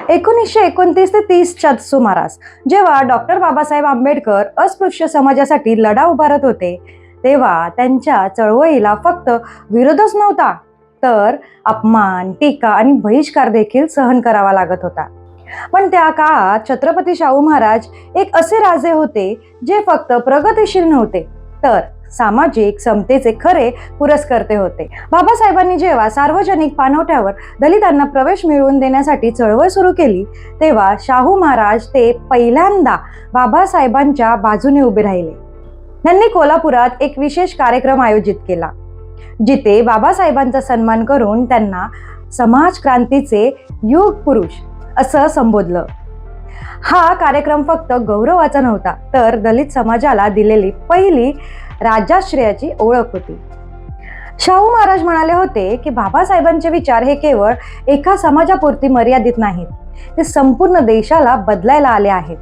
1929 ते 30च्या सुमारास जेव्हा डॉक्टर बाबासाहेब आंबेडकर अस्पृश्य समाजासाठी लढा उभारत होते, तेव्हा त्यांच्या चळवळीला फक्त विरोधच नव्हता, तर अपमान, टीका आणि बहिष्कार देखील सहन करावा लागत होता. पण त्या काळात छत्रपती शाहू महाराज एक असे राजे होते जे फक्त प्रगतिशील नव्हते, तर सामाजिक समतेचे खरे पुरस्कर्ते होते. बाबासाहेबांनी जेव्हा सार्वजनिक पाणवठ्यावर दलितांना प्रवेश मिळवून देण्यासाठी चळवळ सुरू केली, तेव्हा शाहू महाराज ते पहिल्यांदा बाबासाहेबांच्या बाजूने उभे राहिले. त्यांनी कोल्हापुरात एक विशेष कार्यक्रम आयोजित केला, जिथे बाबासाहेबांचा सन्मान करून त्यांना समाज क्रांतीचे युग पुरुष असं संबोधलं. हा कार्यक्रम फक्त गौरवाचा नव्हता, तर दलित समाजाला दिलेली पहिली राजाश्रयाची ओळख होती. शाहू महाराज म्हणाले होते की बाबासाहेबांचे विचार हे केवळ एका समाजापुरती मर्यादित नाहीत, ते संपूर्ण देशाला बदलायला आले आहेत.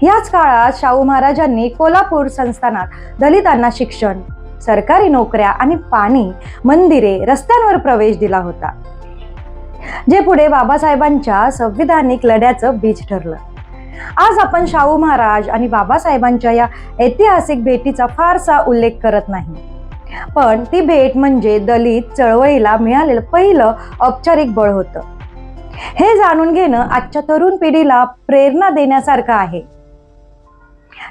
याच काळात शाहू महाराजांनी कोल्हापूर संस्थानात दलितांना शिक्षण, सरकारी नोकऱ्या आणि पाणी, मंदिरे, रस्त्यांवर प्रवेश दिला होता, जे पुढे बाबासाहेबांच्या संविधानिक लढ्याचं बीज ठरलं. आज आपण शाहू महाराज आणि बाबासाहेबांच्या या ऐतिहासिक भेटीचा फारसा उल्लेख करत नाही, पण ती भेट म्हणजे दलित चळवळीला मिळालेलं पहिलं औपचारिक बळ होतं. हे जाणून घेणं आजच्या तरुण पिढीला प्रेरणा देण्यासारखं आहे,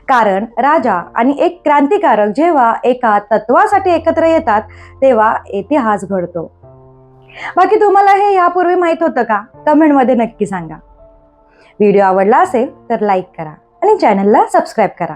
कारण राजा आणि एक क्रांतिकारक जेव्हा एका तत्वासाठी एकत्र येतात, तेव्हा इतिहास घडतो. बाकी तुम्हाला हे यापूर्वी माहित होतं का? कमेंटमध्ये नक्की सांगा. व्हिडिओ आवडला असेल तर लाईक करा आणि चॅनलला सबस्क्राईब करा.